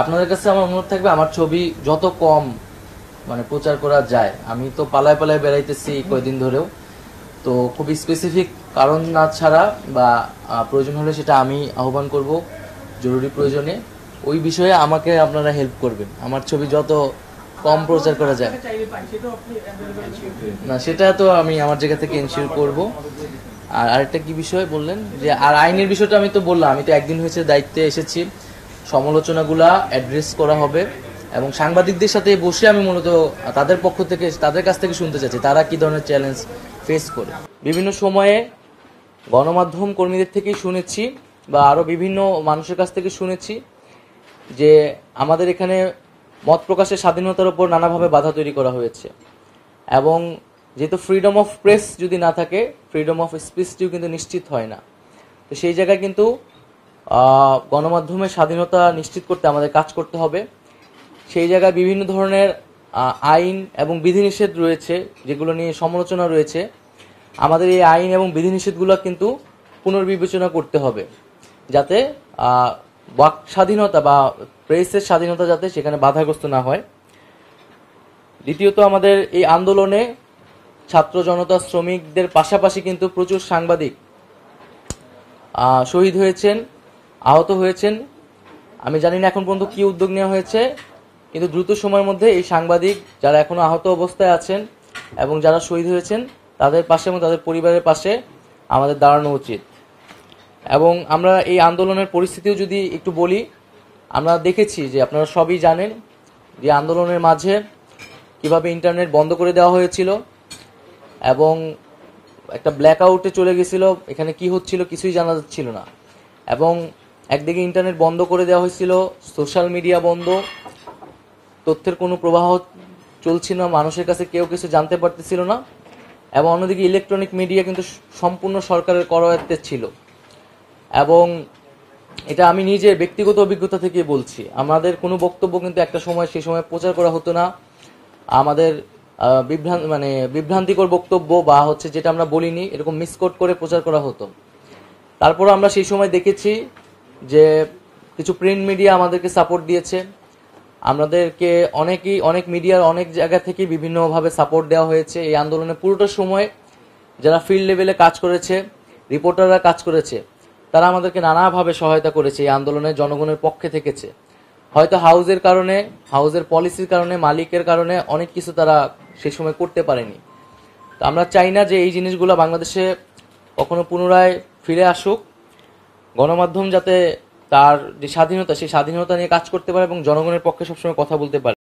আপনাদের কাছে আমার অনুরোধ থাকবে আমার ছবি যত কম মানে প্রচার করা যায়। আমি তো পালায় পালায় বেড়াইতেছি কয়েকদিন ধরেও, তো খুবই স্পেসিফিক কারণ না ছাড়া বা প্রয়োজন হলে সেটা আমি আহ্বান করব জরুরি প্রয়োজনে, ওই বিষয়ে আমাকে আপনারা হেল্প করবেন আমার ছবি যত কম প্রচার করা যায়। না সেটা তো আমি আমার জায়গা থেকে এনশিওর করব। আর আরেকটা কি বিষয় বললেন যে আর আইনের বিষয়টা আমি তো বললাম, আমি তো একদিন হয়েছে দায়িত্বে এসেছি, সমালোচনাগুলা অ্যাড্রেস করা হবে এবং সাংবাদিকদের সাথে বসে আমি মূলত তাদের পক্ষ থেকে তাদের কাছ থেকে শুনতে চাচ্ছি তারা কি ধরনের চ্যালেঞ্জ ফেস করে। বিভিন্ন সময়ে গণমাধ্যম কর্মীদের থেকেই শুনেছি বা আরও বিভিন্ন মানুষের কাছ থেকে শুনেছি যে আমাদের এখানে মত প্রকাশের স্বাধীনতার উপর নানাভাবে বাধা তৈরি করা হয়েছে, এবং যেহেতু ফ্রিডম অফ প্রেস যদি না থাকে ফ্রিডম অফ স্পিচটিও কিন্তু নিশ্চিত হয় না। তো সেই জায়গায় কিন্তু গণমাধ্যমের স্বাধীনতা নিশ্চিত করতে আমাদের কাজ করতে হবে। সেই জায়গায় বিভিন্ন ধরনের আইন এবং বিধিনিষেধ রয়েছে যেগুলো নিয়ে সমালোচনা রয়েছে। আমাদের এই আইন এবং বিধিনিষেধগুলো কিন্তু পুনর্বিবেচনা করতে হবে যাতে বাক স্বাধীনতা বা প্রেসের স্বাধীনতা যাতে সেখানে বাধাগ্রস্ত না হয়। দ্বিতীয়ত আমাদের এই আন্দোলনে ছাত্র জনতা শ্রমিকদের পাশাপাশি কিন্তু প্রচুর সাংবাদিক শহীদ হয়েছেন, আহত হয়েছেন। আমি জানি না এখন পর্যন্ত কি উদ্যোগ নেওয়া হয়েছে, কিন্তু দ্রুত সময়ের মধ্যে এই সাংবাদিক যারা এখনো আহত অবস্থায় আছেন এবং যারা শহীদ হয়েছেন তাদের পাশে এবং তাদের পরিবারের পাশে আমাদের দাঁড়ানো উচিত। এবং আমরা এই আন্দোলনের পরিস্থিতিও যদি একটু বলি, আমরা দেখেছি যে আপনারা সবই জানেন যে আন্দোলনের মাঝে কিভাবে ইন্টারনেট বন্ধ করে দেওয়া হয়েছিল এবং একটা ব্ল্যাক আউটে চলে গেছিল, এখানে কি হচ্ছিল কিছুই জানা যাচ্ছিল না। এবং একদিকে ইন্টারনেট বন্ধ করে দেওয়া হয়েছিল, সোশ্যাল মিডিয়া বন্ধ, তথ্যের কোনো প্রবাহ চলছিল না, মানুষের কাছে কেউ কিছু জানতে পারতেছিল না। এবং অন্যদিকে ইলেকট্রনিক মিডিয়া কিন্তু সম্পূর্ণ সরকারের করায়ত্তে ছিল। এবং এটা আমি নিজে ব্যক্তিগত অভিজ্ঞতা থেকে বলছি, আমাদের কোনো বক্তব্য কিন্তু একটা সময় সেই সময় প্রচার করা হতো না। আমাদের বিভ্রান্তিকর বক্তব্য বা হচ্ছে যেটা আমরা বলিনি এরকম মিসকোট করে প্রচার করা হতো। তারপর আমরা সেই সময় দেখেছি যে কিছু প্রিন্ট মিডিয়া আমাদেরকে সাপোর্ট দিয়েছে, আমাদেরকে অনেক মিডিয়ার অনেক জায়গা থেকে বিভিন্নভাবে সাপোর্ট দেওয়া হয়েছে। এই আন্দোলনে পুরোটা সময় যারা ফিল্ড লেভেলে কাজ করেছে, রিপোর্টাররা কাজ করেছে, তারা আমাদেরকে নানাভাবে সহায়তা করেছে, এই আন্দোলনে জনগণের পক্ষে থেকেছে। হয়তো হাউজের কারণে, হাউজের পলিসির কারণে, মালিকের কারণে অনেক কিছু তারা সেই সময় করতে পারেনি। তো আমরা চাই না যে এই জিনিসগুলো বাংলাদেশে কখনো পুনরায় ফিরে আসুক। গণমাধ্যম যাতে তার যে স্বাধীনতা সেই স্বাধীনতা নিয়ে কাজ করতে পারে এবং জনগণের পক্ষে সবসময় কথা বলতে পারে।